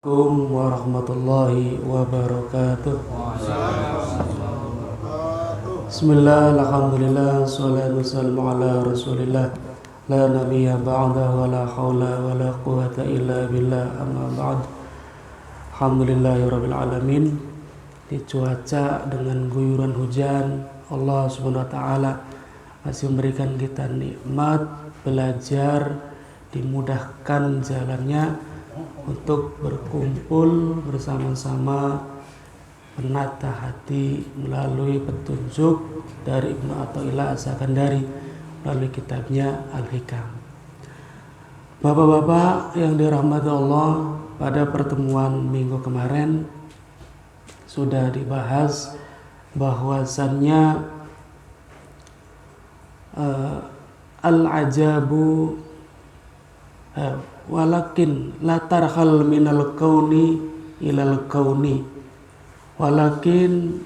Assalamualaikum warahmatullahi wabarakatuh. Bismillah, alhamdulillah, salatu wassalamu ala rasulillah, la nabiyya ba'da wa la hawla wa la quwata illa billah, amma ba'd. Alhamdulillahirabbil alamin. Di cuaca dengan guyuran hujan, Allah Subhanahu wa taala masih memberikan kita nikmat belajar, dimudahkan jalannya untuk berkumpul bersama-sama menata hati melalui petunjuk dari Ibnu Athaillah As-Sakandari melalui kitabnya Al-Hikam. Bapak-bapak yang dirahmati Allah, pada pertemuan minggu kemarin sudah dibahas bahwasannya al-ajabu walakin la tarhal minal kauni ilal kauni walakin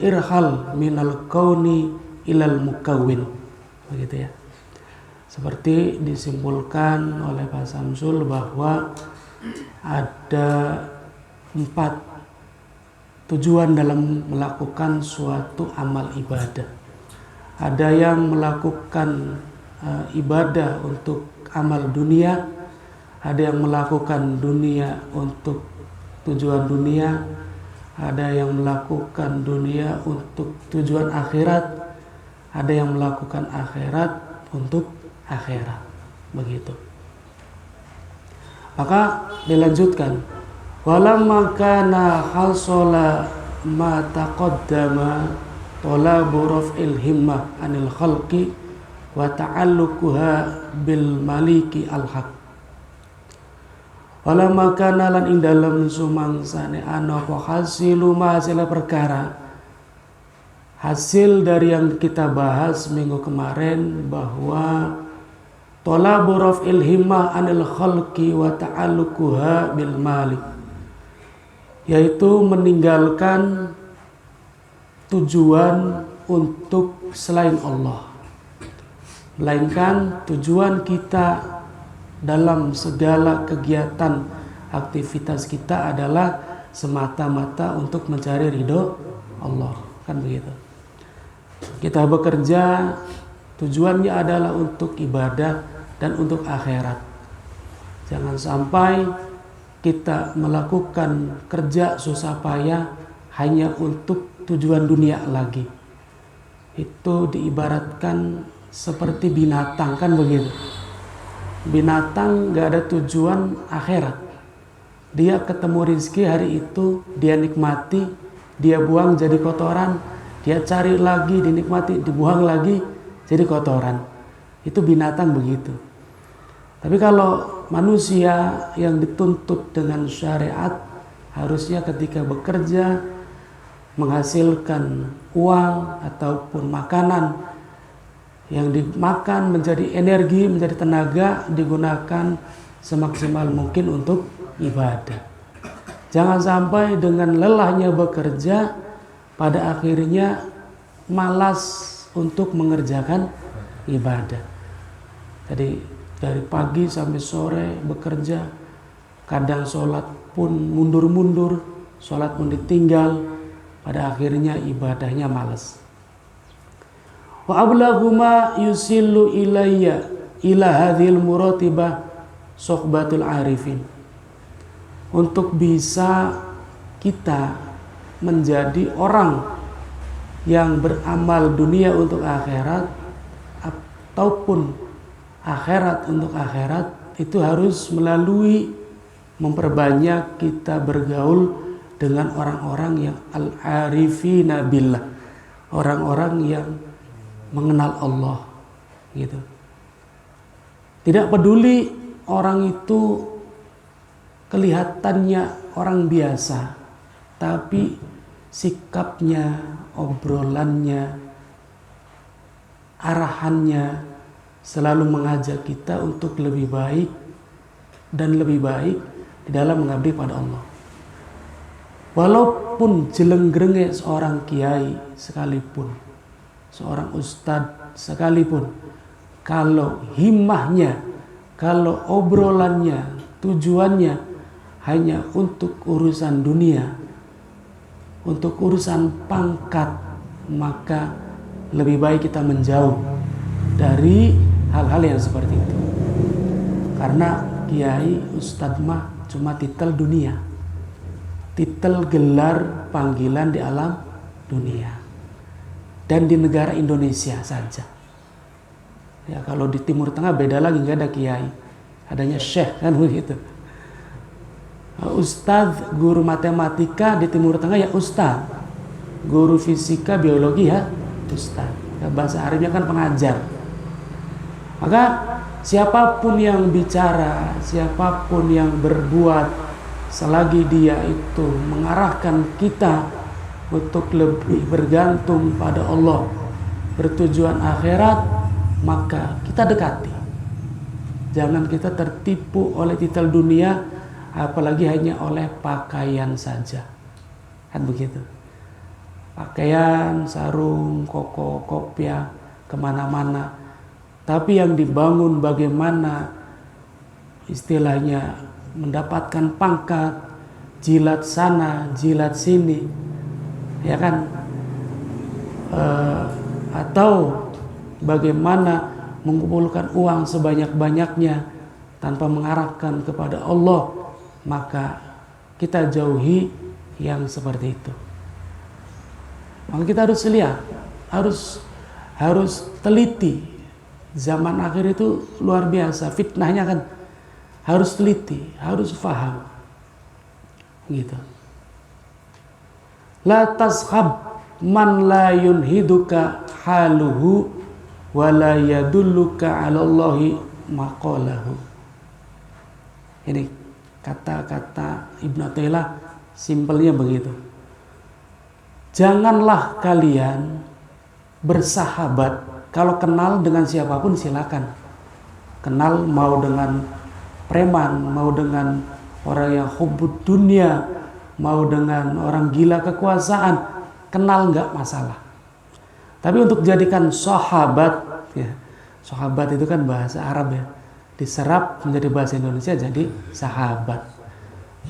irhal minal kauni ilal mukawwin, begitu ya. Seperti disimpulkan oleh Pak Samsul bahwa ada 4 tujuan dalam melakukan suatu amal ibadah. Ada yang melakukan ibadah untuk amal dunia, ada yang melakukan dunia untuk tujuan dunia, ada yang melakukan dunia untuk tujuan akhirat, ada yang melakukan akhirat untuk akhirat, begitu. Maka dilanjutkan, walamma kana hasala ma taqaddama talabu raf'il himmah anil khalqi wa ta'alluquha bil maliki al-haq. Wala makana lan ing dalem sumangsane ana apa hasilu ma hasil perkara, hasil dari yang kita bahas minggu kemarin bahwa talabu raf'il himmah anil khalqi wa ta'alluquha bil malik, yaitu meninggalkan tujuan untuk selain Allah, melainkan tujuan kita dalam segala kegiatan aktivitas kita adalah semata-mata untuk mencari ridho Allah, kan begitu. Kita bekerja tujuannya adalah untuk ibadah dan untuk akhirat. Jangan sampai kita melakukan kerja susah payah hanya untuk tujuan dunia lagi. Itu diibaratkan seperti binatang, kan begitu. Binatang gak ada tujuan akhirat. Dia ketemu rizki hari itu, dia nikmati, dia buang jadi kotoran, dia cari lagi, dinikmati, dibuang lagi jadi kotoran. Itu binatang begitu. Tapi kalau manusia yang dituntut dengan syariat, harusnya ketika bekerja menghasilkan uang ataupun makanan yang dimakan menjadi energi, menjadi tenaga, digunakan semaksimal mungkin untuk ibadah. Jangan sampai dengan lelahnya bekerja pada akhirnya malas untuk mengerjakan ibadah. Jadi dari pagi sampai sore bekerja, kadang sholat pun mundur-mundur, sholat pun ditinggal, pada akhirnya ibadahnya malas. Wa ablagu ma yusillu ilayya ila hadhil muratibah sohbatul arifin. Untuk bisa kita menjadi orang yang beramal dunia untuk akhirat ataupun akhirat untuk akhirat, itu harus melalui memperbanyak kita bergaul dengan orang-orang yang al-arifina billah, orang-orang yang mengenal Allah, gitu. Tidak peduli orang itu kelihatannya orang biasa, tapi sikapnya, obrolannya, arahannya selalu mengajak kita untuk lebih baik dan lebih baik di dalam mengabdi pada Allah. Walaupun jeleng-gerenge seorang kiai sekalipun, seorang ustadz sekalipun, kalau himmahnya, kalau obrolannya tujuannya hanya untuk urusan dunia, untuk urusan pangkat, maka lebih baik kita menjauh dari hal-hal yang seperti itu. Karena kiai, ustadz mah cuma titel dunia, titel gelar panggilan di alam dunia dan di negara Indonesia saja. Ya, kalau di Timur Tengah beda lagi, nggak ada kiai, adanya syekh, kan begitu. Ustadz, guru matematika di Timur Tengah ya ustadz, guru fisika biologi ya ustadz, ya, bahasa Arabnya kan pengajar. Maka siapapun yang bicara, siapapun yang berbuat, selagi dia itu mengarahkan kita untuk lebih bergantung pada Allah, bertujuan akhirat, maka kita dekati. Jangan kita tertipu oleh titel dunia, apalagi hanya oleh pakaian saja, kan begitu. Pakaian, sarung, koko, kopiah, kemana-mana. Tapi yang dibangun bagaimana istilahnya mendapatkan pangkat, jilat sana, jilat sini, ya kan? Atau bagaimana mengumpulkan uang sebanyak-banyaknya tanpa mengarahkan kepada Allah, maka kita jauhi yang seperti itu. Maka kita harus lihat, harus teliti. Zaman akhir itu luar biasa, fitnahnya kan, harus teliti, harus paham, gitu. La tashab man la yunhiduka haluhu wa la yadulluka 'ala Allahi maqalahu. Ini kata-kata Ibnu Athaillah, simpelnya begitu. Janganlah kalian bersahabat, kalau kenal dengan siapapun silakan. Kenal mau dengan preman, mau dengan orang yang hubbud dunia, mau dengan orang gila kekuasaan, kenal nggak masalah. Tapi untuk jadikan sahabat, ya, sahabat itu kan bahasa Arab ya, diserap menjadi bahasa Indonesia jadi sahabat.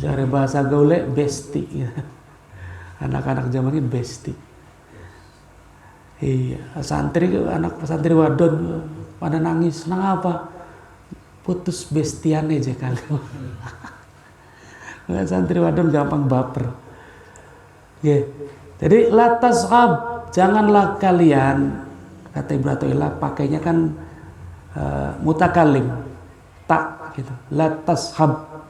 Dari bahasa gaule besti, ya. Anak-anak zaman ini besti. Iya, anak santri wadon pada nangis, nang apa? Putus bestiane aja kan. Santri wadon gampang baper. Ya. Jadi la tashab, janganlah kalian, kata Ibnu Athaillah, pakainya kan mutakalim, tak gitu. La tashab,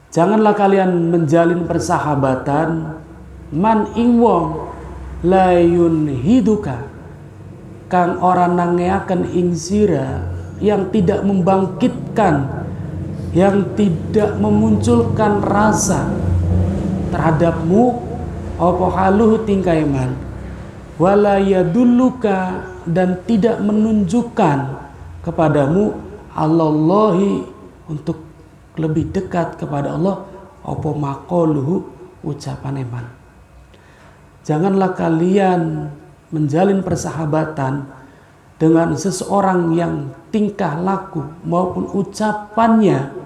janganlah kalian menjalin persahabatan man ing wong layun hiduka kang orang nangeaken ing sira, yang tidak membangkitkan, yang tidak memunculkan rasa terhadapmu apa haluhu tingkah iman, wala yadulluka, dan tidak menunjukkan kepadamu Allahi, untuk lebih dekat kepada Allah, apa maqaluhu, ucapan iman. Janganlah kalian menjalin persahabatan dengan seseorang yang tingkah laku maupun ucapannya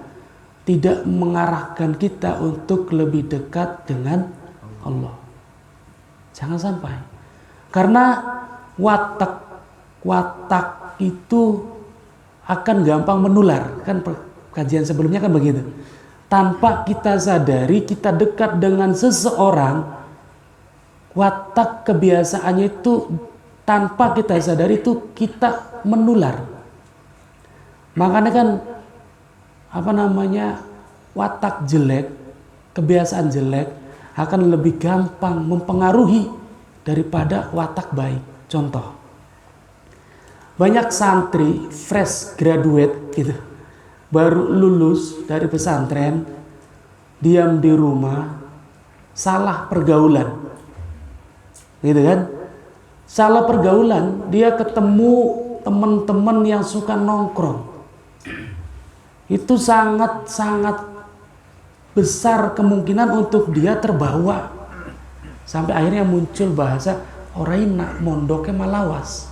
tidak mengarahkan kita untuk lebih dekat dengan Allah. Jangan sampai. Karena watak itu akan gampang menular. Kan kajian sebelumnya kan begitu. Tanpa kita sadari, kita dekat dengan seseorang, watak kebiasaannya itu tanpa kita sadari itu kita menular. Makanya kan watak jelek, kebiasaan jelek akan lebih gampang mempengaruhi daripada watak baik. Contoh, banyak santri fresh graduate gitu, baru lulus dari pesantren, diam di rumah, salah pergaulan, gitu kan? Salah pergaulan, dia ketemu teman-teman yang suka nongkrong. Itu sangat-sangat besar kemungkinan untuk dia terbawa. Sampai akhirnya muncul bahasa orang nak mondoknya malawas.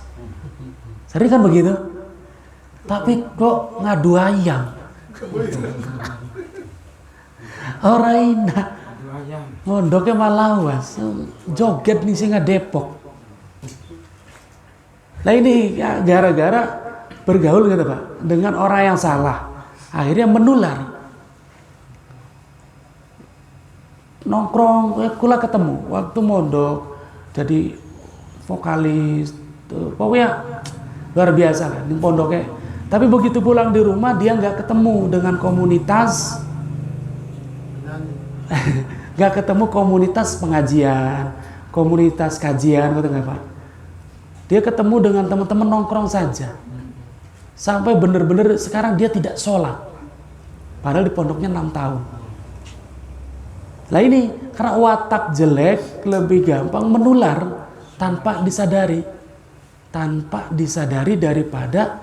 Sering kan begitu? Tapi kok ngadu ayam. Orang ini mondoknya Malawas, joget nih singa Depok. Nah ini ya, gara-gara bergaul gitu Pak dengan orang yang salah, akhirnya menular. Nongkrong, kula ketemu waktu mondok jadi vokalis, pokoknya luar biasa kan di pondoknya. Tapi begitu pulang di rumah dia nggak ketemu dengan komunitas, nggak ketemu komunitas pengajian, komunitas kajian, gitu nggak Pak? Dia ketemu dengan teman-teman nongkrong saja. Sampai bener-bener sekarang dia tidak sholat. Padahal di pondoknya 6 tahun. Nah ini karena watak jelek lebih gampang menular tanpa disadari. Tanpa disadari daripada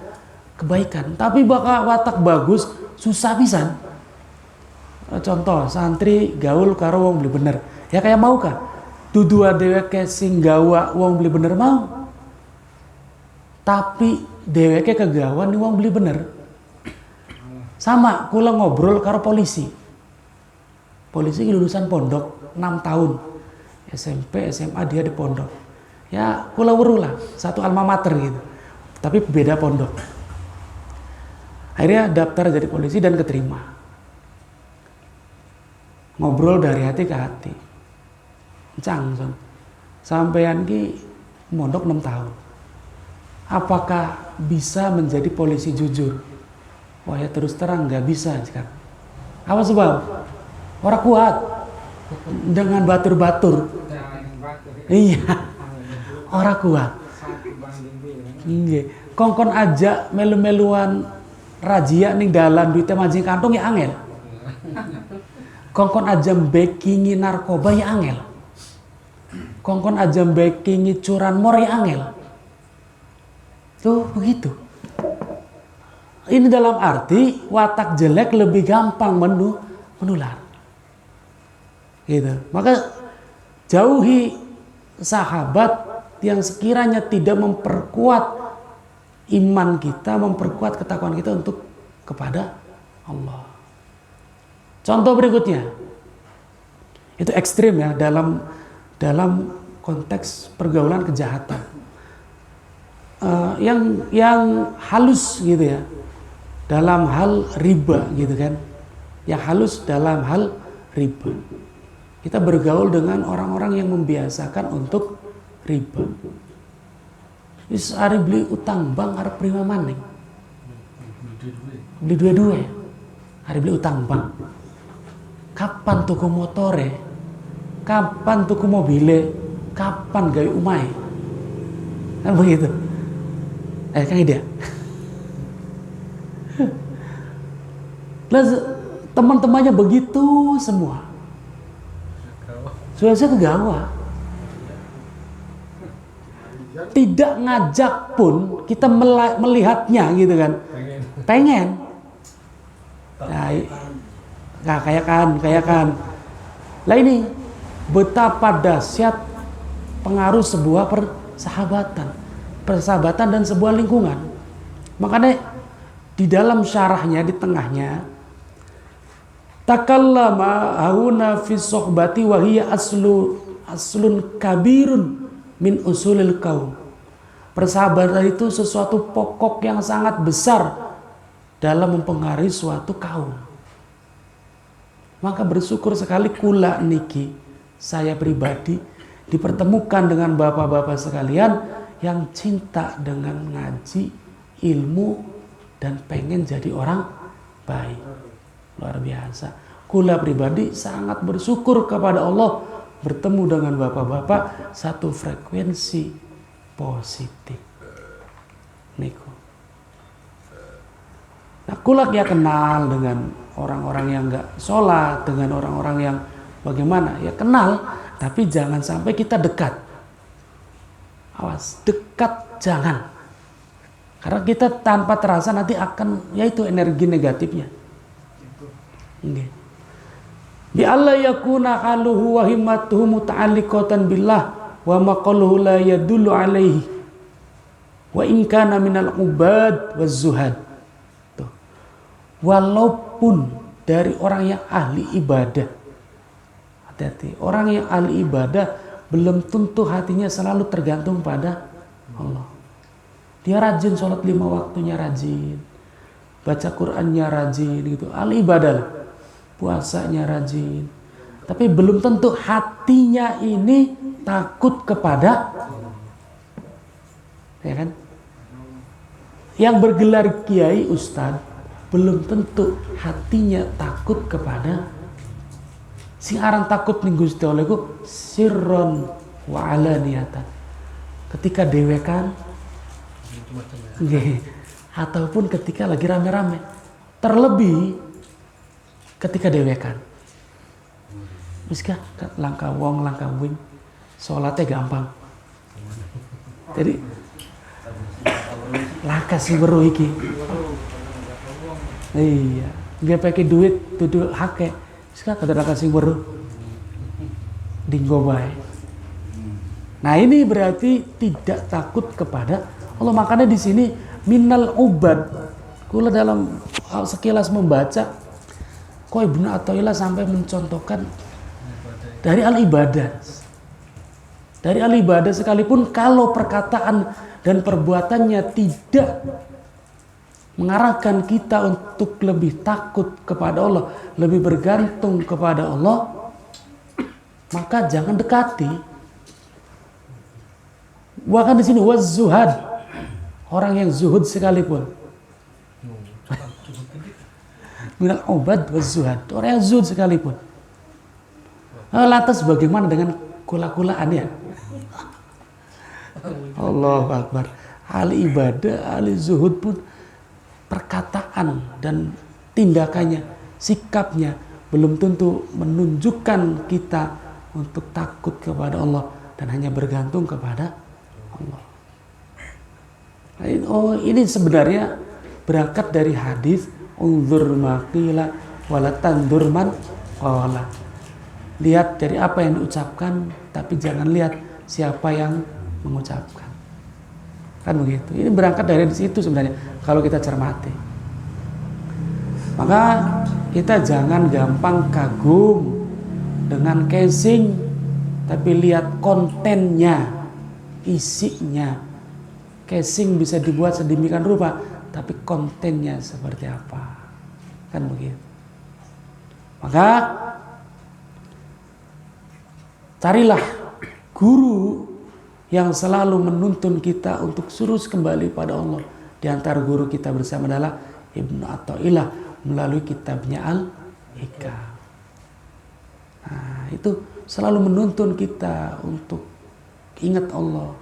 kebaikan. Tapi bakal watak bagus susah pisan. Contoh santri gaul karo wong beli bener. Ya kayak mau kah? Dudu dheweke sing gawa wong beli bener mau. Tapi dheweke kegawan nih wong beli bener. Sama kula ngobrol karo polisi. Polisi lulusan pondok 6 tahun. SMP, SMA dia di pondok. Ya kula weruh lah, satu alma mater gitu. Tapi beda pondok. Akhirnya daftar jadi polisi dan keterima. Ngobrol dari hati ke hati. Cang, sampean ki mondok 6 tahun. Apakah bisa menjadi polisi jujur? Wah ya terus terang nggak bisa sekarang. Apa sebab? Orang kuat dengan batur-batur. Iya, orang kuat. Iya, kongkon aja melu-meluan razia ning dalan duitnya mancing kantong ya angel. Kongkon aja backingi narkoba ya angel. Kongkon aja backingi curanmor ya angel. Tuh begitu. Ini dalam arti watak jelek lebih gampang menular. Gitu. Maka jauhi sahabat yang sekiranya tidak memperkuat iman kita, memperkuat ketakwaan kita untuk kepada Allah. Contoh berikutnya. Itu ekstrim ya dalam konteks pergaulan kejahatan. Yang halus gitu ya dalam hal riba gitu kan, yang halus dalam hal riba. Kita bergaul dengan orang-orang yang membiasakan untuk riba. Wis ari beli utang bank arep prima maning. Beli dua-dua. Ari beli utang bank. Kapan tuku motore? Kapan tuku mobile? Kapan gawe umai? Kan begitu. Kan ide. Teman-temannya begitu semua. Sudah saya kegawa. Tidak ngajak pun kita melihatnya gitu kan. Pengen. Nah, kayak kan. Lah ini betapa dahsyat pengaruh sebuah persahabatan dan sebuah lingkungan. Makanya di dalam syarahnya di tengahnya takallama hauna fi sohbati wa hiya aslun kabirun min usulil kaum. Persahabatan itu sesuatu pokok yang sangat besar dalam mempengaruhi suatu kaum. Maka bersyukur sekali kula niki saya pribadi dipertemukan dengan bapak-bapak sekalian yang cinta dengan ngaji, ilmu, dan pengen jadi orang baik. Luar biasa. Kula pribadi sangat bersyukur kepada Allah bertemu dengan bapak-bapak satu frekuensi positif. Niku. Nah, kula ya kenal dengan orang-orang yang nggak sholat, dengan orang-orang yang bagaimana? Ya kenal, tapi jangan sampai kita dekat. Awas, dekat jangan. Karena kita tanpa terasa nanti akan, yaitu energi negatifnya. Okay. Bi alla yakuna haluhu wa himmatuhu muta'alliqatan billah wa maqaluhu la yadullu alaihi wa in kana minal ubad waz zuhad. walaupun dari orang yang ahli ibadah. Hati-hati, orang yang ahli ibadah belum tentu hatinya selalu tergantung pada Allah. Dia rajin sholat 5 waktunya, rajin baca Qur'annya, rajin gitu, ahli ibadah lah. Puasanya rajin, tapi belum tentu hatinya ini takut kepada, ya kan? Yang bergelar kiai ustadz belum tentu hatinya takut kepada sing aran takut ning Gusti Allah iku sirron wa alaniyatan. Ketika dewekan nggih, ataupun ketika lagi rame-rame. Terlebih ketika dewekan. Wis ka langkah wong langkah wing salatnya gampang. Jadi langkah sing weruh iki. Iya, dia pakai duit tuh hake. Sekarang kada kasih weruh. Dinggo bae. Nah, ini berarti tidak takut kepada Allah. Makanya di sini minal ubad. Kula dalam sekilas membaca kok Ibnu Athaillah sampai mencontohkan dari al-ibadah. Dari al-ibadah sekalipun kalau perkataan dan perbuatannya tidak mengarahkan kita untuk lebih takut kepada Allah, lebih bergantung kepada Allah, maka jangan dekati. Bahkan di sini waz-zuhad, orang yang zuhud sekalipun. Minal ubad waz-zuhad, orang yang zuhud sekalipun. Lantas bagaimana dengan kula-kulaannya? Allahu Akbar. Ahli ibadah, ahli zuhud pun perkataan dan tindakannya, sikapnya belum tentu menunjukkan kita untuk takut kepada Allah dan hanya bergantung kepada Allah. Oh, ini sebenarnya berangkat dari hadis unzur maqila wala tanzur man qala. Lihat dari apa yang diucapkan, tapi jangan lihat siapa yang mengucapkan. Kan begitu. Ini berangkat dari situ sebenarnya kalau kita cermati. Maka kita jangan gampang kagum dengan casing, tapi lihat kontennya, isinya. Casing bisa dibuat sedemikian rupa, tapi kontennya seperti apa. Kan begitu. Maka carilah guru yang selalu menuntun kita untuk terus kembali pada Allah. Di antara guru kita bersama adalah Ibnu Athaillah melalui kitabnya Al-Hikam. Nah, itu selalu menuntun kita untuk ingat Allah,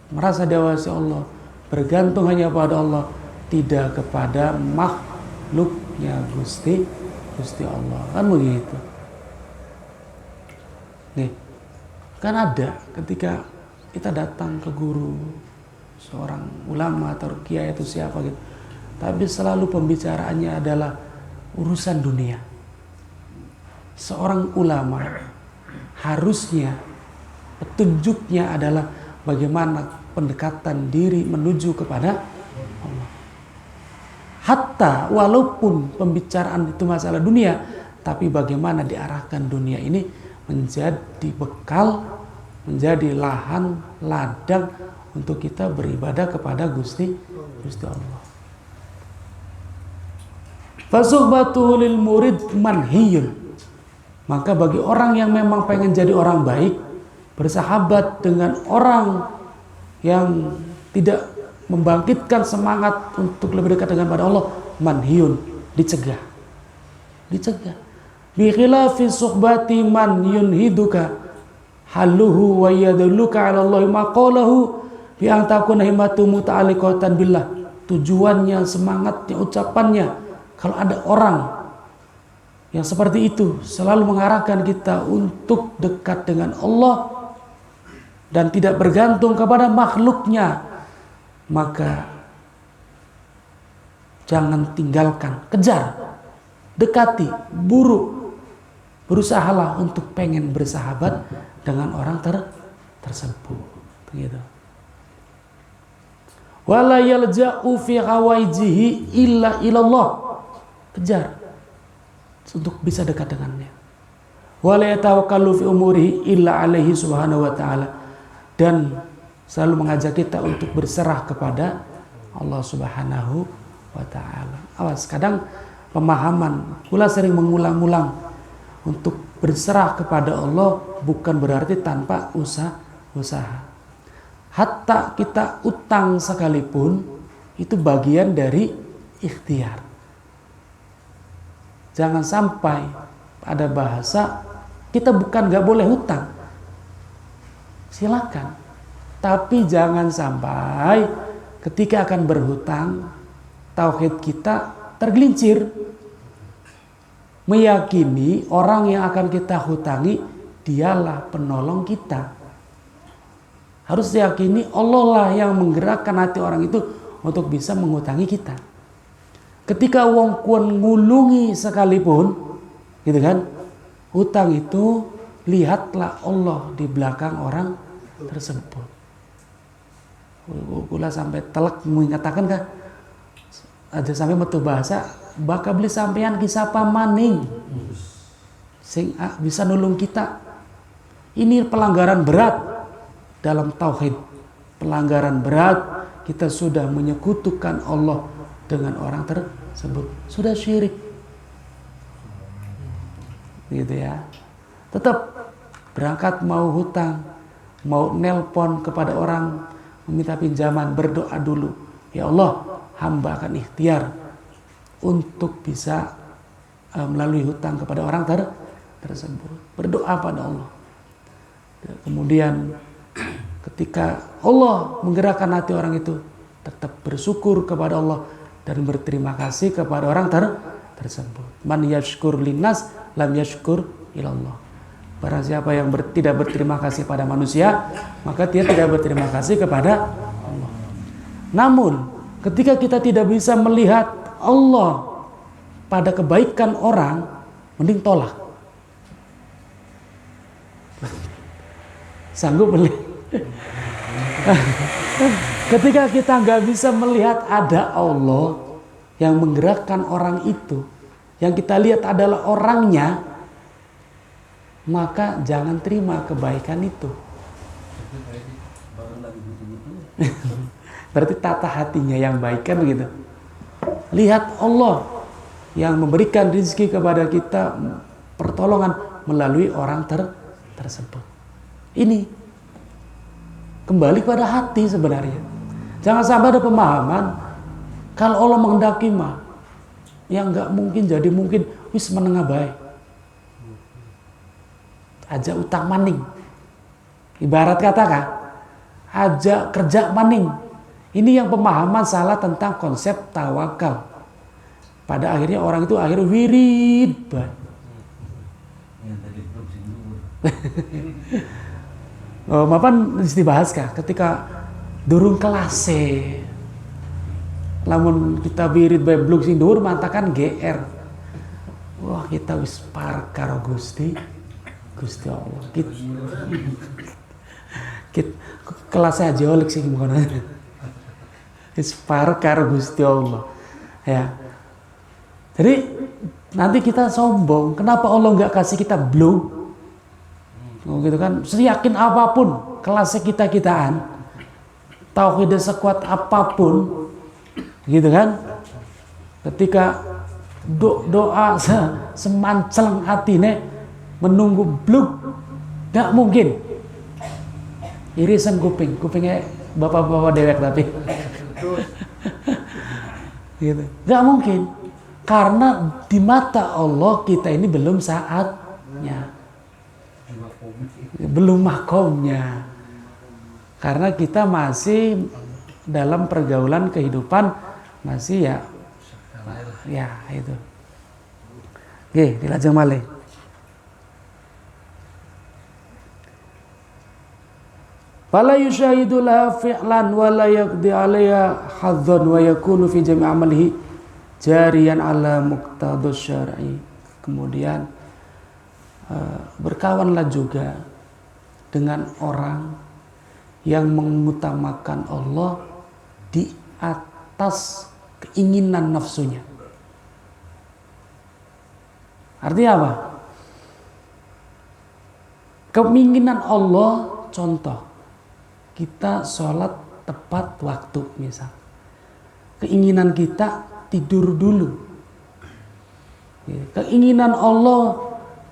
merasa dewasa Allah, bergantung hanya pada Allah, tidak kepada makhluknya Gusti Allah. Kan begitu. Nih, kan ada ketika kita datang ke guru, seorang ulama atau kiai itu siapa gitu, tapi selalu pembicaraannya adalah urusan dunia. Seorang ulama harusnya petunjuknya adalah bagaimana pendekatan diri menuju kepada Allah. Hatta walaupun pembicaraan itu masalah dunia, tapi bagaimana diarahkan dunia ini menjadi bekal, menjadi lahan, ladang untuk kita beribadah kepada Gusti Allah. Fasuhbatuhu lil murid manhiyun. Maka bagi orang yang memang pengen jadi orang baik, bersahabat dengan orang yang tidak membangkitkan semangat untuk lebih dekat dengan pada Allah, manhiyun, dicegah. Bi khilafi suhbati man yunhiduka haluhu wa yadulluka 'ala Allah maqalahu bi an takuna himmatu muta'alliqatan billah. Tujuannya, semangatnya, ucapannya, kalau ada orang yang seperti itu selalu mengarahkan kita untuk dekat dengan Allah dan tidak bergantung kepada makhluknya, maka jangan tinggalkan, kejar, dekati, berusahalah untuk pengen bersahabat dengan orang tersebut. Begitu. Wala yalja'u fi hawaijihi illa ilallah. kejar untuk bisa dekat dengannya. Wa la yatawakkalu fi umurihi illa alaihi subhanahu wa ta'ala, dan selalu mengajak kita untuk berserah kepada Allah subhanahu wa ta'ala. Awas, kadang pemahaman pula sering mengulang-ulang untuk berserah kepada Allah bukan berarti tanpa usaha. Hatta kita utang sekalipun itu bagian dari ikhtiar. Jangan sampai ada bahasa kita bukan gak boleh hutang, silakan, tapi jangan sampai ketika akan berhutang tauhid kita tergelincir, meyakini orang yang akan kita hutangi dialah penolong kita. Harus diyakini Allah lah yang menggerakkan hati orang itu untuk bisa menghutangi kita. Ketika wong kuon ngulungi sekalipun, gitu kan, hutang itu lihatlah Allah di belakang orang tersebut. Kula sampai telak mengatakan kah, ada sampai metu bahasa bakal beli sampean kisapa maning sing bisa nulung kita. Ini pelanggaran berat dalam tauhid, pelanggaran berat. Kita sudah menyekutukan Allah dengan orang tersebut, sudah syirik, gitu ya. Tetap berangkat mau hutang, mau nelpon kepada orang meminta pinjaman, berdoa dulu, ya Allah, hamba akan ikhtiar untuk bisa melalui hutang kepada orang tersebut. Berdoa pada Allah. Kemudian ketika Allah menggerakkan hati orang itu, tetap bersyukur kepada Allah dan berterima kasih kepada orang tersebut. Man yashkur linnas lam yashkur ilallah. Barang siapa yang tidak berterima kasih pada manusia, maka dia tidak berterima kasih kepada Allah. Namun ketika kita tidak bisa melihat Allah pada kebaikan orang, mending tolak. Sanggup beli? Ketika kita nggak bisa melihat ada Allah yang menggerakkan orang itu, yang kita lihat adalah orangnya, maka jangan terima kebaikan itu. Berarti tata hatinya yang baik, kan begitu. Lihat Allah yang memberikan rezeki kepada kita, pertolongan melalui orang tersebut. Ini kembali pada hati sebenarnya. Jangan sampai ada pemahaman kalau Allah menghendaki mah yang nggak mungkin jadi mungkin, wis menengah baik. Aja utang maning. Ibarat kata kah? Aja kerja maning. Ini yang pemahaman salah tentang konsep tawakal. Pada akhirnya orang itu akhirnya wirid baik. Oh, mapan dibahas kah ketika durung kelase, lamun kita wirid bae bluk sing dhuwur mantakan GR. Wah, kita wis par karo Gusti Allah. Kita kelas aja oleh sing ngono. Wis par karo Gusti Allah. Ya. Jadi nanti kita sombong, kenapa Allah nggak kasih kita blue? Oh, gitu kan, seyakin apapun kelasnya kita-kitaan, tauhidnya sekuat apapun, gitu kan, ketika doa semanceleng hatine menunggu bluk, nggak mungkin. Irisan kupingnya bapak-bapak dewek tapi, gitu, nggak mungkin, karena di mata Allah kita ini belum saatnya. Belum makomnya, karena kita masih dalam pergaulan kehidupan masih ya itu. Oke, dilajeng malih. Fala yushahidu laha fi'lan wa la yaqdi 'alaiha hadzan wa yakunu fi jami' amalihi jariyan ala muqtadus syar'i. Kemudian berkawanlah juga dengan orang yang mengutamakan Allah di atas keinginan nafsunya. Artinya apa? Keinginan Allah, contoh, kita sholat tepat waktu misal. Keinginan kita tidur dulu. Keinginan Allah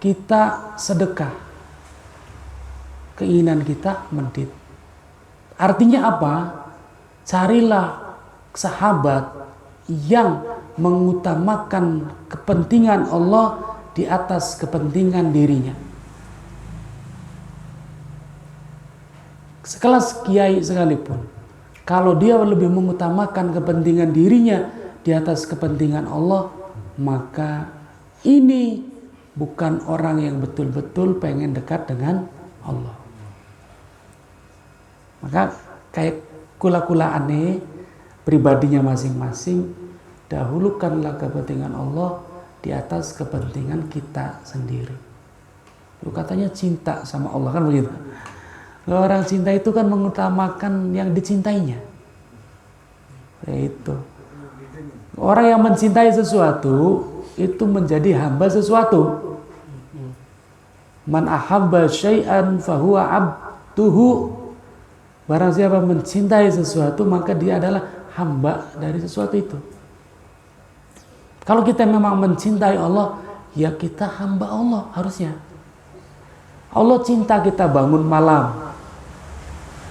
kita sedekah. Keinginan kita medit. Artinya apa? Carilah sahabat yang mengutamakan kepentingan Allah di atas kepentingan dirinya. Sekelas kiai sekalipun, kalau dia lebih mengutamakan kepentingan dirinya di atas kepentingan Allah, maka ini bukan orang yang betul-betul pengen dekat dengan Allah. Maka kayak kula-kula aneh pribadinya masing-masing, dahulukanlah kepentingan Allah di atas kepentingan kita sendiri. Itu katanya cinta sama Allah, kan begitu. Orang cinta itu kan mengutamakan yang dicintainya. Itu. Orang yang mencintai sesuatu itu menjadi hamba sesuatu. Man ahabba syai'an fahuwa abduhu. Barang siapa mencintai sesuatu, maka dia adalah hamba dari sesuatu itu. Kalau kita memang mencintai Allah, ya kita hamba Allah harusnya. Allah cinta kita bangun malam,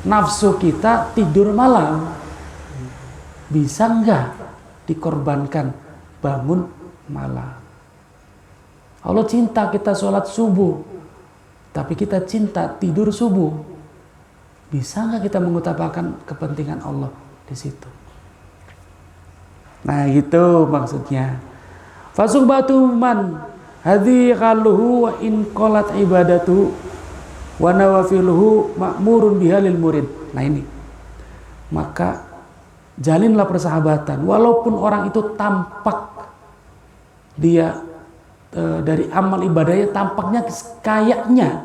nafsu kita tidur malam. Bisa enggak dikorbankan bangun malam? Allah cinta kita sholat subuh, tapi kita cinta tidur subuh. Bisa nggak kita mengutamakan kepentingan Allah di situ? Nah, gitu maksudnya. Fasuhbatu man hadhi qaluhu wa in qalat ibadatu wa nawafiluhu ma'murun biha lil murid. Nah ini. Maka jalinlah persahabatan walaupun orang itu tampak dia dari amal ibadahnya tampaknya kayaknya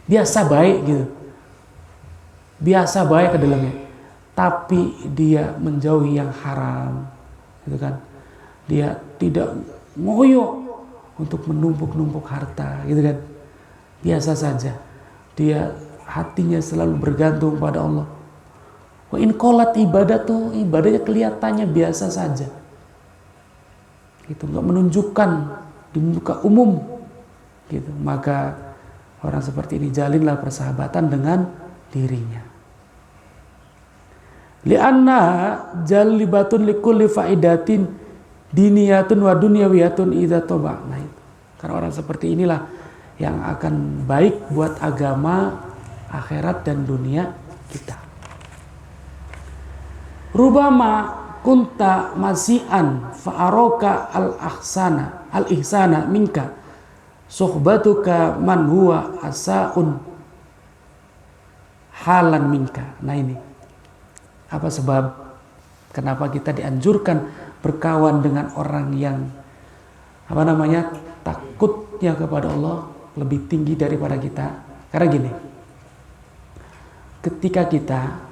biasa baik gitu. Biasa baik ke dalamnya, tapi dia menjauhi yang haram, gitu kan? Dia tidak ngoyo untuk menumpuk-numpuk harta, gitu kan? Biasa saja, dia hatinya selalu bergantung pada Allah. Wa in qalat ibadah tuh ibadahnya kelihatannya biasa saja, gitu, nggak menunjukkan di muka umum, gitu. Maka orang seperti ini jalinlah persahabatan dengan dirinya. Li'anna jalibatun likulli faidatin diniyatun wa dunyawiyatun idza toba. Nah itu. Karena orang seperti inilah yang akan baik buat agama, akhirat dan dunia kita. Rubama kunta masian fa'aroka al-ihsana minka suhbatuka man huwa asaun halan minka. Nah ini apa sebab kenapa kita dianjurkan berkawan dengan orang yang takutnya kepada Allah lebih tinggi daripada kita? Karena gini, ketika kita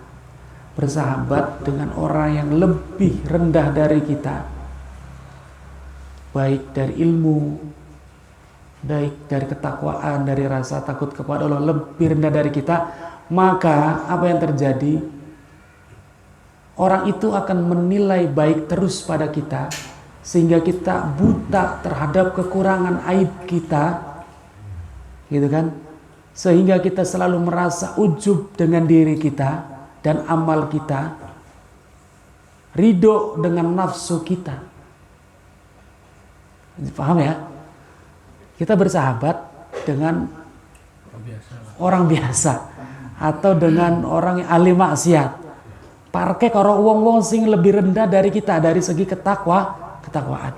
bersahabat dengan orang yang lebih rendah dari kita, baik dari ilmu, baik dari ketakwaan, dari rasa takut kepada Allah lebih rendah dari kita, maka apa yang terjadi? Orang itu akan menilai baik terus pada kita, sehingga kita buta terhadap kekurangan aib kita, gitu kan? Sehingga kita selalu merasa ujub dengan diri kita dan amal kita, ridho dengan nafsu kita. Paham ya? Kita bersahabat dengan orang biasa atau dengan orang yang ahli maksiat. Parke karo wong-wong sing lebih rendah dari kita dari segi ketakwaan.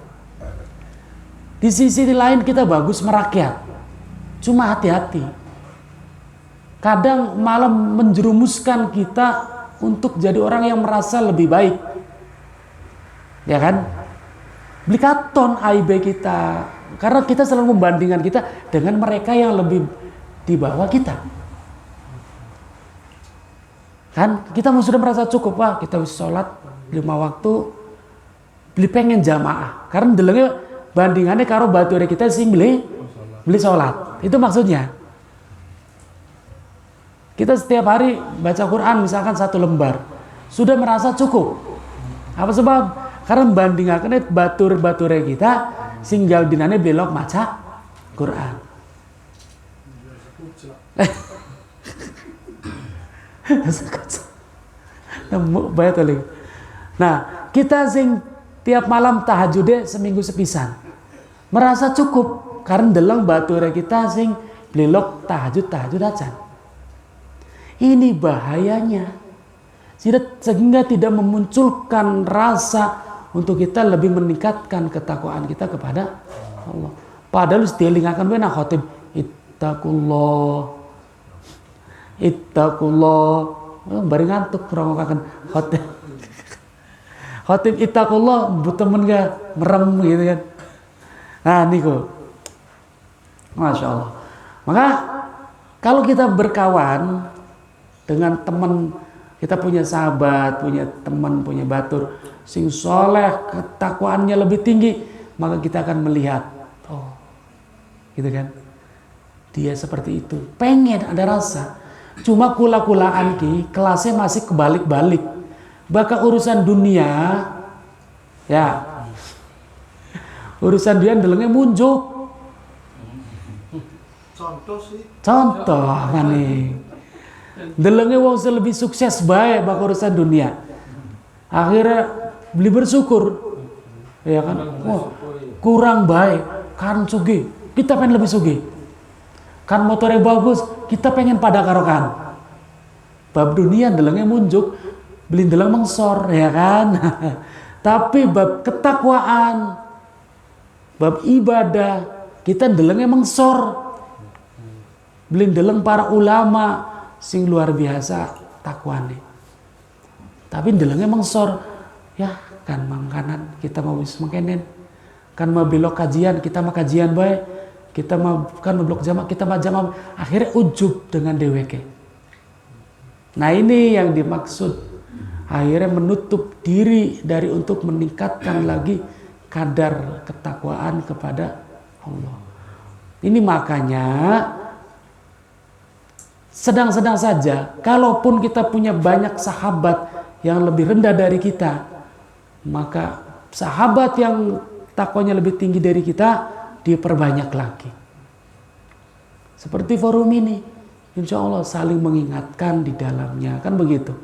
Di sisi lain kita bagus merakyat. Cuma hati-hati. Kadang malah menjerumuskan kita untuk jadi orang yang merasa lebih baik. Ya kan? Blikaton aib kita. Karena kita selalu membandingkan kita dengan mereka yang lebih di bawah kita. Kan kita sudah merasa cukup, kita bisa sholat 5 waktu, beli pengen jamaah. Karena bandingannya karo bature kita sing beli sholat. Itu maksudnya. Kita setiap hari baca Quran misalkan 1 lembar, sudah merasa cukup. Apa sebab? Karena bandingannya batur-bature kita singgal dinane belok maca Quran. Nah, kita sing tiap malam tahajudnya seminggu sepisan, merasa cukup karena delang bature kita sing belok tahajud aja. Ini bahayanya, sehingga tidak memunculkan rasa untuk kita lebih meningkatkan ketakwaan kita kepada Allah. Padahal dilingakan benar khotib ittaqullah, bari ngantuk ngerongokaken khotib. Khotib ittaqullah temen gak merem gitu kan. Nah niku, masya Allah. Maka kalau kita berkawan dengan teman, kita punya sahabat, punya teman, punya batur sing soleh, ketakwaannya lebih tinggi, maka kita akan melihat, oh, gitu kan, dia seperti itu, pengen ada rasa. Cuma kula-kulaan ki kelasnya masih kebalik-balik. Bahkan urusan dunia, ya, urusan dia ndelenge munjuk. Contoh maning. Delenge wong lebih sukses baik bak urusan dunia. Akhirnya beli bersyukur. Ya kan? Oh, kurang baik kan sugih. Kita pengen lebih sugih. Kan motornya bagus, kita pengen pada karokan. Bab dunia delenge munjuk, beli deleng mengsor ya kan? Tapi bab ketakwaan, bab ibadah, kita delenge mengsor. Beli deleng para ulama sing luar biasa takwane. Tapi ndelenge mengsor. Ya kan mangkanan kita mau wis mengkenen. Kan mau belok kajian, kita mah kajian bae. Kita mau kan belok jamaah, kita mah jamaah. Akhirnya ujub dengan dheweke. Nah, ini yang dimaksud. Akhirnya menutup diri dari untuk meningkatkan lagi kadar ketakwaan kepada Allah. Ini makanya sedang-sedang saja, kalaupun kita punya banyak sahabat yang lebih rendah dari kita, maka sahabat yang takwanya lebih tinggi dari kita, diperbanyak lagi. Seperti forum ini, insya Allah saling mengingatkan di dalamnya, kan begitu.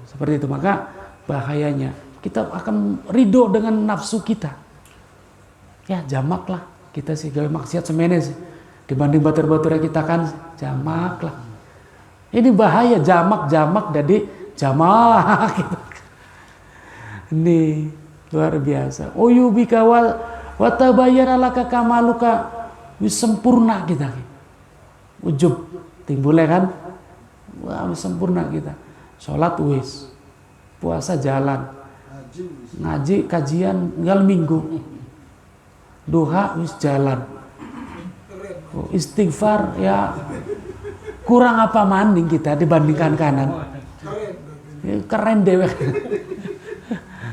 Seperti itu, maka bahayanya kita akan ridho dengan nafsu kita. Ya jamaklah, kita sih gawe maksiat semene sih. Dibanding batur-batur kita kan jamak lah. Ini bahaya jamak jadi jamaah gitu. Ini luar biasa. Oyubika wa tabayyana laka kamaluka, wis sempurna kita. Ujub timbulnya kan. Wah, wis sempurna kita. Salat wis. Puasa jalan. Ngaji kajian tinggal minggu. Duha wis jalan. Istighfar ya kurang apa maning kita dibandingkan kanan. Keren dewek.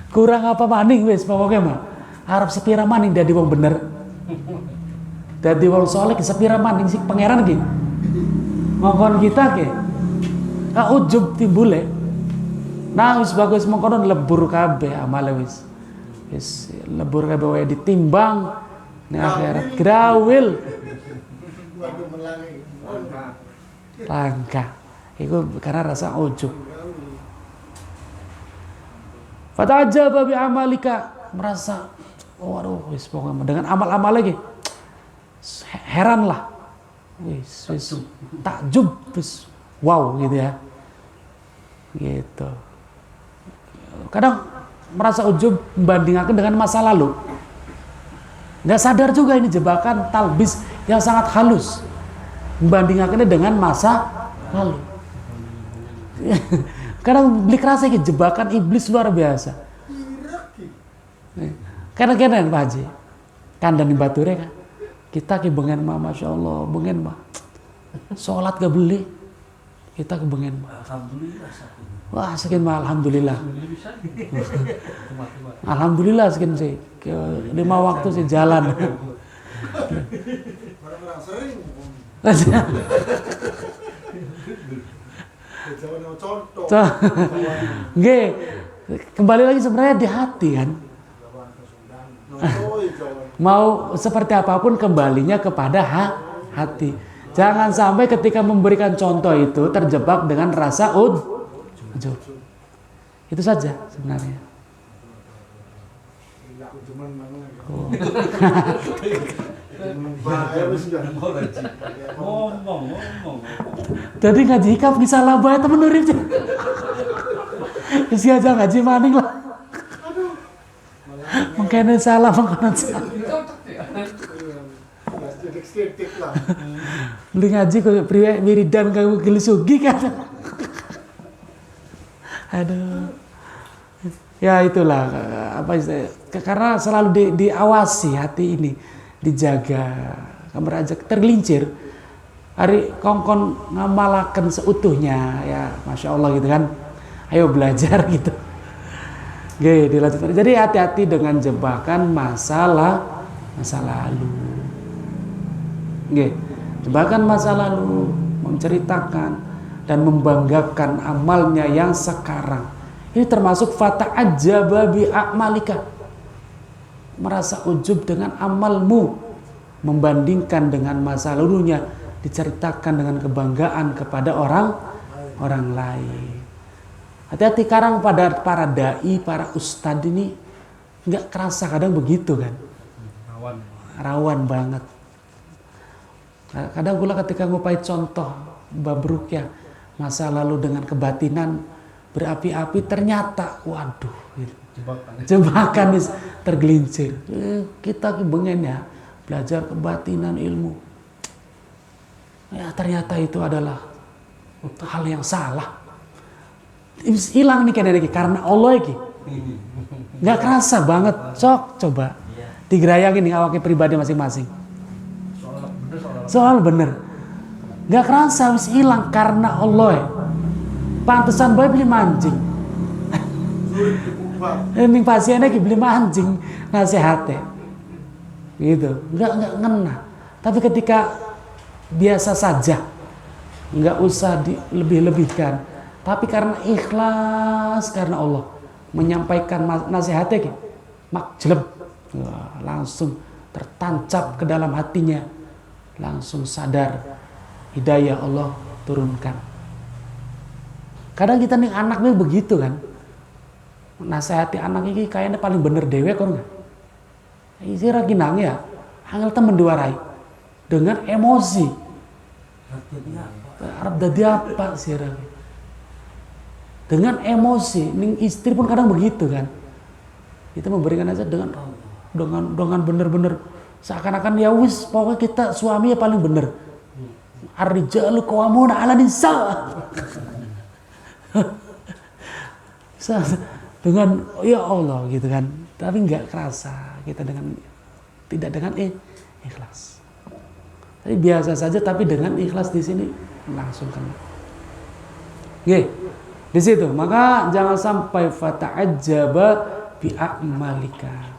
Kurang apa maning wis pokoknya mah. Arab sepira maning dadi wong bener. Dadi wong saleh sepira maning sih pangeran iki. Ngongkon kita ke. Ujub timbule. Nah wis bagus mengkono lebur kabeh amale wis. Wis lebur kabeh wae ditimbang ning akhirat grawil. Langka. Itu karena rasa ujub. Fatajaba bi amalika, merasa waduh wis pokoknya dengan amal-amal lagi. Heran lah. Wis takjub wis wow gitu ya. Gitu. Kadang merasa ujub membandingkan dengan masa lalu. Nggak sadar juga ini jebakan talbis yang sangat halus. Membandingkannya dengan masa lalu. Kadang beli kerasa jebakan iblis luar biasa. Kadang-kadang Pak Haji, kandang di bature kan. Kita ki bengen mah masya Allah, bengen mah. Sholat gak beli. Kita kebengen. Alhamdulillah sakit. Wah, sekian mah alhamdulillah. Alhamdulillah sekian sih. 5 waktu sih jalan. Orang-orang sering. Contoh. Nggih. Kembali lagi sebenarnya di hati kan. Mau seperti apapun kembalinya kepada hati. Jangan sampai ketika memberikan contoh itu terjebak dengan rasa ujub. Itu saja sebenarnya. Oh. Jadi ngaji hikam bisa lah bae temen urip. Wis aja ngaji maning lah. Mungkin salah makanan salah. Beli ngaji kok priwe wiridan kamu gelisugi kan. Aduh. Ya itulah apa karena selalu diawasi hati ini, dijaga. Kamar aja tergelincir. Hari kongkon ngamalaken seutuhnya ya, Masya Allah gitu kan. Ayo belajar gitu. Oke, dilanjutkan. Jadi hati-hati dengan jebakan masa lalu. Oke, jebakan masa lalu menceritakan dan membanggakan amalnya yang sekarang. Ini termasuk fata'ajjaba bi a'malika. Merasa ujub dengan amalmu, membandingkan dengan masa lalunya, diceritakan dengan kebanggaan kepada orang lain. Hati-hati sekarang pada para dai, para ustadz ini nggak kerasa kadang begitu kan. Rawan banget. Kadang pula ketika ngupai contoh Babruk ya, masa lalu dengan kebatinan berapi-api, ternyata waduh gitu. Jebakan tergelincir. Kita kebengen ya belajar kebatinan ilmu. Ya ternyata itu adalah hal yang salah. Hilang nih kayaknya karena Allah iki. Nggak kerasa banget. Sok coba digerayangin nih awaknya pribadi masing-masing. Soal bener. Nggak kerasa wis hilang karena Allah ya. Pantesan bae beli mancing. Ini pasiennya beli mancing nasihatnya. Gitu. Nggak ngena. Tapi ketika biasa saja, nggak usah dilebih-lebihkan. Tapi karena ikhlas, karena Allah menyampaikan nasihatnya, makjelem, langsung tertancap ke dalam hatinya, langsung sadar hidayah Allah turunkan. Kadang kita nih anaknya begitu kan, nasihati anak ini kayaknya paling bener dewe kan nggak? Isi raginang ya, angel temen diwarai dengan emosi. Arab dadi apa sih Ragi? Dengan emosi, ning istri pun kadang begitu kan. Kita memberikan aja dengan bener-bener seakan-akan ya wis pokoknya kita suami ya paling bener. Ar-rijalu qawwamuna 'ala nisa. Dengan ya Allah gitu kan. Tapi nggak kerasa kita tidak dengan ikhlas. Tapi biasa saja tapi dengan ikhlas di sini langsung kena. Nggih. Di situ, maka jangan sampai fata'ajjaba bi'a'malika.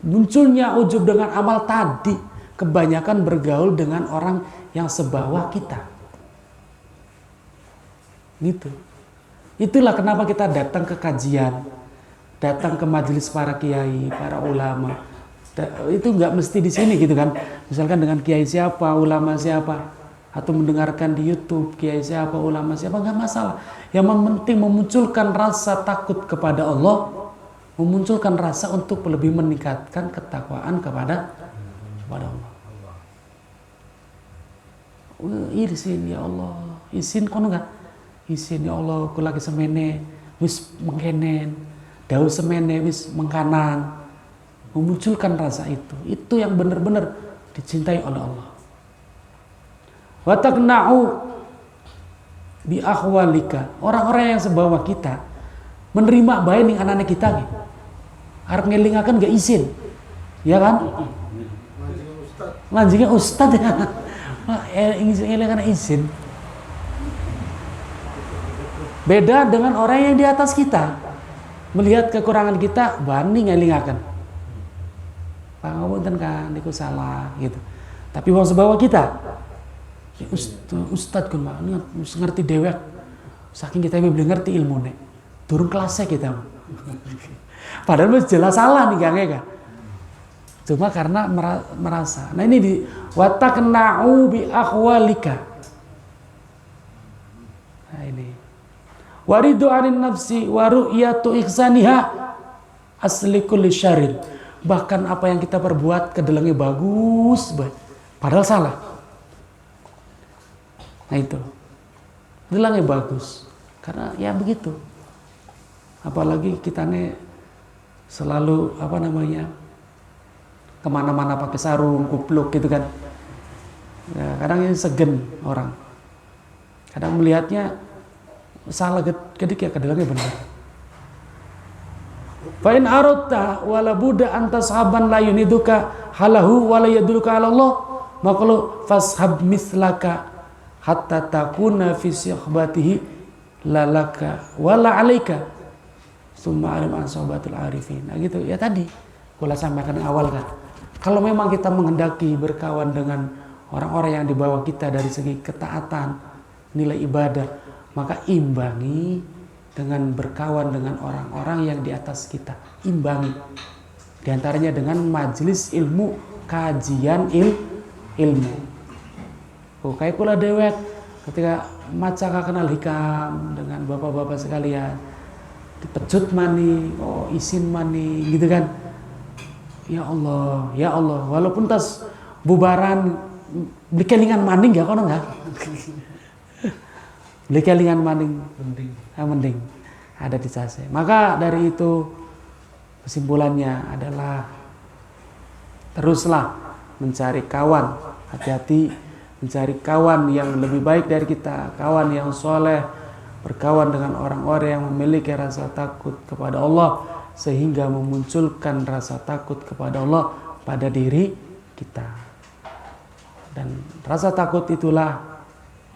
Munculnya ujub dengan amal tadi, kebanyakan bergaul dengan orang yang sebawah kita. Gitu. Itulah kenapa kita datang ke kajian, datang ke majelis para kiai, para ulama. Itu nggak mesti di sini gitu kan. Misalkan dengan kiai siapa, ulama siapa. Atau mendengarkan di YouTube kiai siapa, ulama siapa, nggak masalah. Yang penting memunculkan rasa takut kepada Allah, memunculkan rasa untuk lebih meningkatkan ketakwaan kepada Allah. Izin ya Allah, izin kono nggak? Izin ya Allah, aku lagi semene wis mengkenen, daun semene wis mengkanang. Memunculkan rasa itu yang benar-benar dicintai oleh Allah. Wa taqna'u bi ahwalika. Orang-orang yang sebawah kita menerima bae ning anane kita nggih. Arep ngelingaken gak izin. Ya kan? Manjingnya ustad ya. Ngelingaken izin. Beda dengan orang yang di atas kita, melihat kekurangan kita, bani ngelingaken. Pangapunten kan, niku salah gitu. Tapi wong sebawa kita, ya ustad kun mah ngerti dewek. Saking kita belum ngerti ilmu nek, turun kelasnya kita. Padahal mas jelas salah nih Kang Eka. Cuma karena merasa. Nah ini di watakna'u bi akhwalika. Nah ini. Waridu anin nafsi wa ru'yatu ihsaniha asli kulli syarrin. Bahkan apa yang kita perbuat kedelengnya bagus, padahal salah. Nah itu. Kedelengnya bagus. Karena ya begitu. Apalagi kita nih selalu kemana-mana pakai sarung, kupluk gitu kan. Ya, kadang ini segen orang. Kadang melihatnya salah kedik ya kedelengnya benar. Fa in aradta wala budda anta sahaban la yuniduka halahu wala yaduluka ala Allah maqulu fashab mislaka hatta takuna fi sihbatihi lalaka wala alaika summa alim an sahabatul arifin. Nah gitu ya tadi gua sampaikan awal kan. Kalau memang kita menghendaki berkawan dengan orang-orang yang di bawah kita dari segi ketaatan, nilai ibadah, maka imbangi dengan berkawan dengan orang-orang yang di atas kita. Imbangi. Di antaranya dengan majelis ilmu, kajian ilmu. Kayak kula dewek ketika maca kenal hikam dengan bapak-bapak sekalian, dipecut mani, isin mani gitu kan. Ya Allah, walaupun tas bubaran beli kelingan maning ya kono enggak? Beli kelingan maning mending ada di sase. Maka dari itu kesimpulannya adalah teruslah mencari kawan, hati-hati mencari kawan yang lebih baik dari kita, kawan yang soleh, berkawan dengan orang-orang yang memiliki rasa takut kepada Allah sehingga memunculkan rasa takut kepada Allah pada diri kita. Dan rasa takut itulah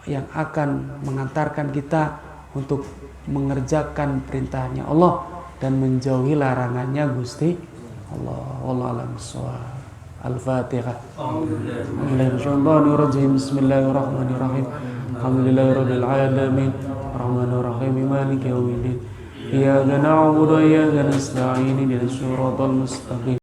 yang akan mengantarkan kita untuk mengerjakan perintahnya Allah dan menjauhi larangannya Gusti Allah. Wallahu a'lam bishawab. Al-Fatihah. Bismillahirrahmanirrahim. Alhamdulillahirabbil alamin. Arrahmanirrahim. Maliki yaumiddin. Iyyaka na'budu wa iyyaka nasta'in. Ihdinas siratal mustaqim.